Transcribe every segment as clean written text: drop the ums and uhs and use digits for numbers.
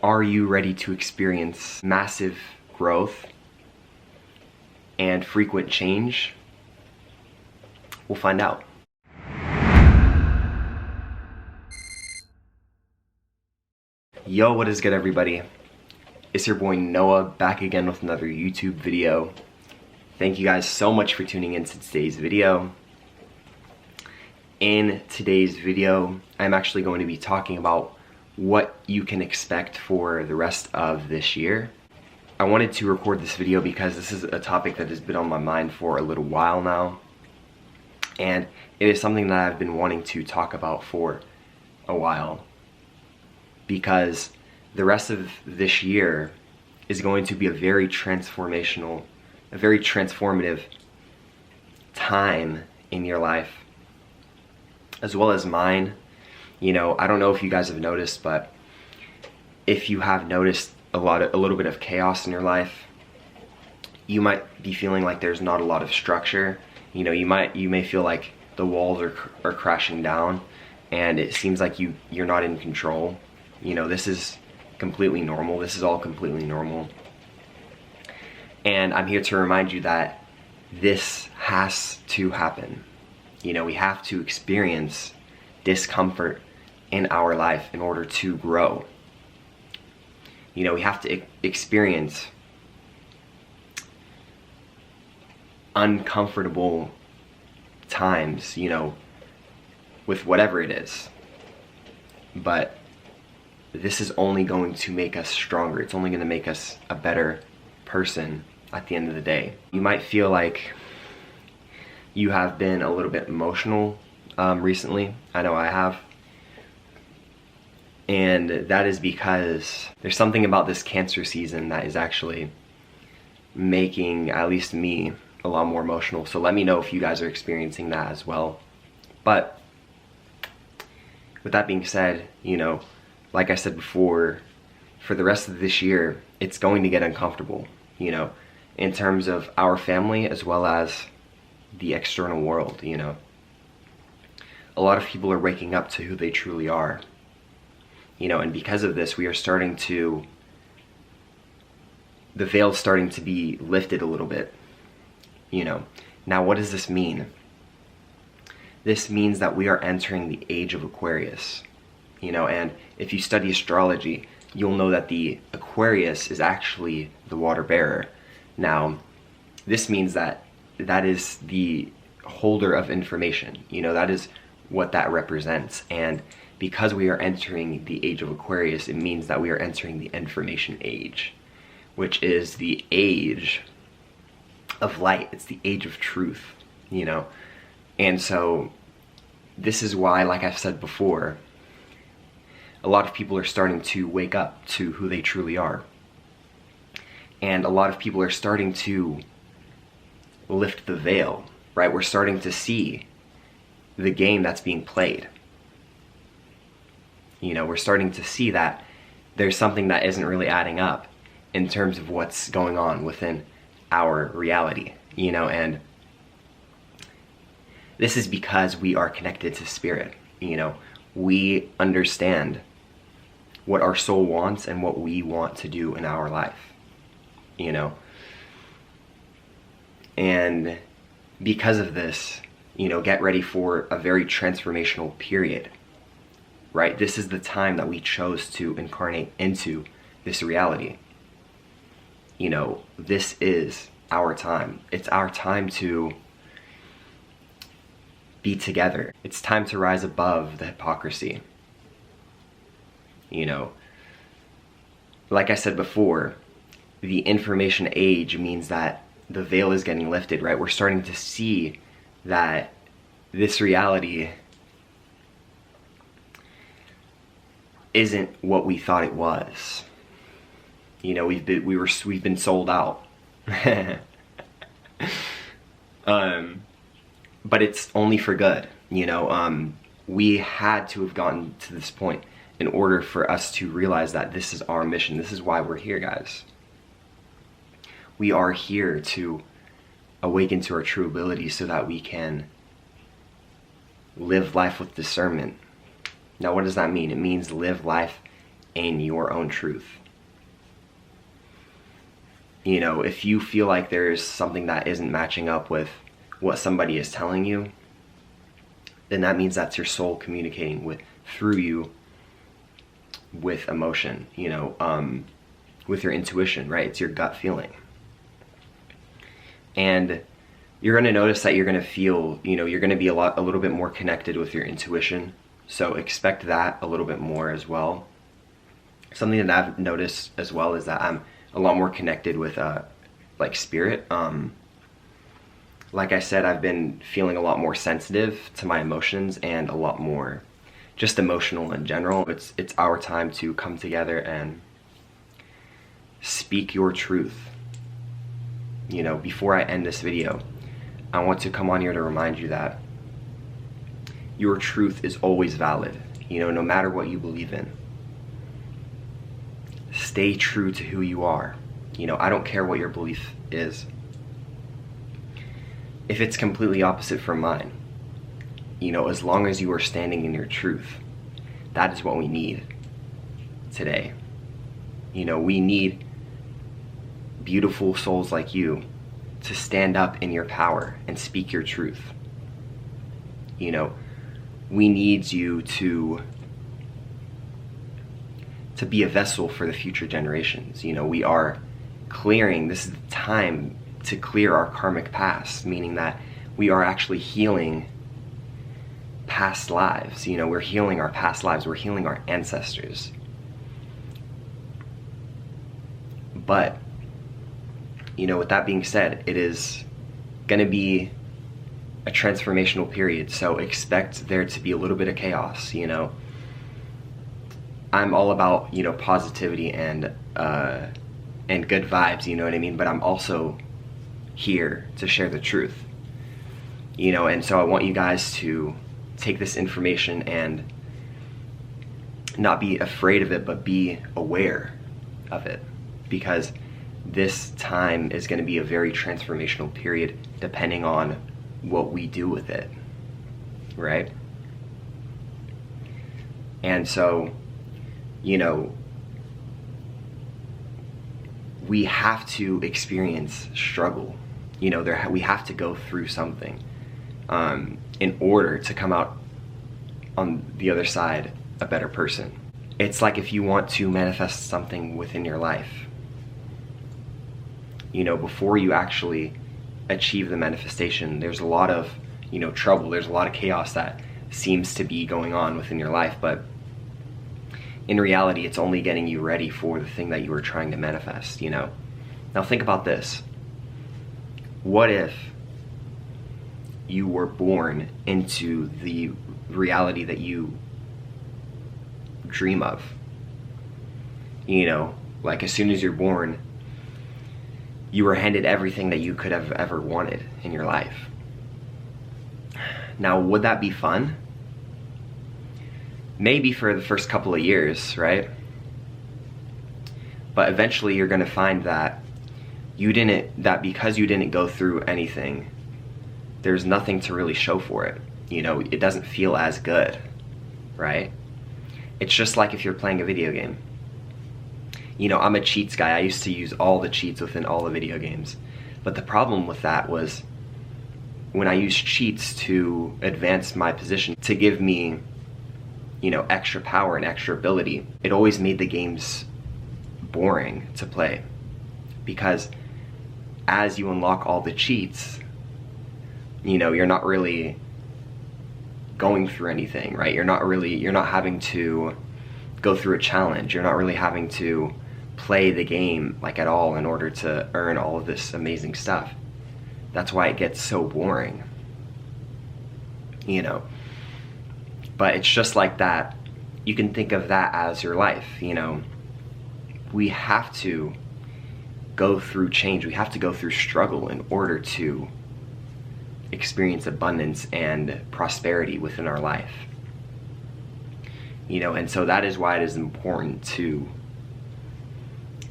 Are you ready to experience massive growth and frequent change? We'll find out. Yo, what is good, everybody? It's your boy Noah back again with another YouTube video. Thank you guys so much for tuning in to today's video. In today's video, I'm actually going to be talking about what you can expect for the rest of this year. I wanted to record this video because this is a topic that has been on my mind for a little while now. And it is something that I've been wanting to talk about for a while. Because the rest of this year is going to be a very transformative time in your life, as well as mine. You know, I don't know if you guys have noticed, but if you have noticed a little bit of chaos in your life, you might be feeling like there's not a lot of structure. You know, you may feel like the walls are crashing down, and it seems like you're not in control. You know, this is completely normal. This is all completely normal. And I'm here to remind you that this has to happen. You know, we have to experience discomfort in our life in order to grow. You know, we have to experience uncomfortable times, you know, with whatever it is. But this is only going to make us stronger. It's only going to make us a better person at the end of the day. You might feel like you have been a little bit emotional recently. I know I have. And that is because there's something about this Cancer season that is actually making, at least me, a lot more emotional. So let me know if you guys are experiencing that as well. But with that being said, you know, like I said before, for the rest of this year, it's going to get uncomfortable, you know, in terms of our family as well as the external world, you know. A lot of people are waking up to who they truly are, you know, and because of this, the veil's starting to be lifted a little bit, you know. Now, what does this mean? This means that we are entering the age of Aquarius. You know, and if you study astrology, you'll know that the Aquarius is actually the water bearer. Now, this means that is the holder of information. You know, that is what that represents. And because we are entering the age of Aquarius, it means that we are entering the information age, which is the age of light. It's the age of truth, you know. And so this is why, like I've said before, a lot of people are starting to wake up to who they truly are. And a lot of people are starting to lift the veil, right? We're starting to see the game that's being played. You know, we're starting to see that there's something that isn't really adding up in terms of what's going on within our reality, you know, and this is because we are connected to spirit, you know. We understand what our soul wants and what we want to do in our life, you know. And because of this, you know, get ready for a very transformational period, right? This is the time that we chose to incarnate into this reality. You know, this is our time. It's our time to be together. It's time to rise above the hypocrisy. You know, like I said before, the information age means that the veil is getting lifted, right? We're starting to see that this reality isn't what we thought it was. You know, we've been sold out. But it's only for good, you know. We had to have gotten to this point in order for us to realize that this is our mission. This is why we're here, guys. We are here to awaken to our true abilities so that we can live life with discernment. Now, what does that mean? It means live life in your own truth. You know, if you feel like there's something that isn't matching up with what somebody is telling you, then that means that's your soul communicating through you with emotion, you know, with your intuition, right? It's your gut feeling. And you're going to notice that you're going to feel, you know, you're going to be a little bit more connected with your intuition. So expect that a little bit more as well. Something that I've noticed as well is that I'm a lot more connected with like spirit. Like I said, I've been feeling a lot more sensitive to my emotions and a lot more just emotional in general. It's our time to come together and speak your truth. You know, before I end this video, I want to come on here to remind you that your truth is always valid, you know, no matter what you believe in. Stay true to who you are. You know, I don't care what your belief is. If it's completely opposite from mine, you know, as long as you are standing in your truth, that is what we need today. You know, we need beautiful souls like you to stand up in your power and speak your truth. You know, we need you to be a vessel for the future generations. You know, we are clearing, this is the time to clear our karmic past, meaning that we are actually healing past lives. You know, we're healing our past lives, we're healing our ancestors. But, you know, with that being said, it is going to be a transformational period, so expect there to be a little bit of chaos, you know. I'm all about, you know, positivity and good vibes, you know what I mean? But I'm also here to share the truth, you know, and so I want you guys to take this information and not be afraid of it, but be aware of it, because this time is going to be a very transformational period depending on what we do with it, right? And so, you know, we have to experience struggle. You know, we have to go through something in order to come out on the other side a better person. It's like if you want to manifest something within your life, you know, before you actually achieve the manifestation, there's a lot of, you know, trouble, there's a lot of chaos that seems to be going on within your life, but in reality, it's only getting you ready for the thing that you were trying to manifest, you know? Now think about this. What if you were born into the reality that you dream of? You know, like as soon as you're born, you were handed everything that you could have ever wanted in your life. Now, would that be fun? Maybe for the first couple of years, right? But eventually you're gonna find that because you didn't go through anything, there's nothing to really show for it. You know, it doesn't feel as good, right? It's just like if you're playing a video game. You know, I'm a cheats guy. I used to use all the cheats within all the video games. But the problem with that was when I used cheats to advance my position, to give me, you know, extra power and extra ability, it always made the games boring to play. Because as you unlock all the cheats, you know, you're not really going through anything, right? You're not having to go through a challenge. You're not really having to play the game like at all in order to earn all of this amazing stuff. That's why it gets so boring, you know. But it's just like that. You can think of that as your life, you know. We have to go through change. We have to go through struggle in order to experience abundance and prosperity within our life. You know, and so that is why it is important to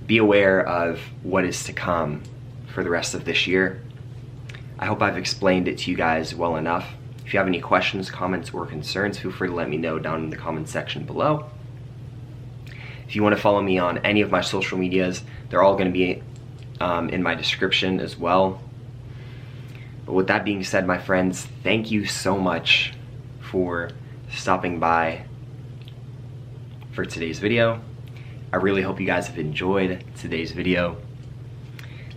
be aware of what is to come for the rest of this year. I hope I've explained it to you guys well enough. If you have any questions, comments, or concerns, feel free to let me know down in the comment section below. If If you want to follow me on any of my social medias, they're all going to be in my description as well. But with that being said, my friends, thank you so much for stopping by for today's video. I really hope you guys have enjoyed today's video.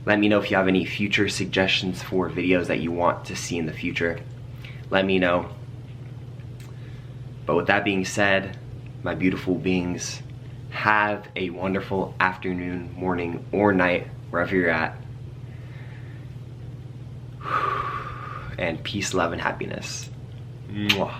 Let me know if you have any future suggestions for videos that you want to see in the future. Let me know. But with that being said, my beautiful beings, have a wonderful afternoon, morning, or night, wherever you're at. And peace, love, and happiness. Mwah.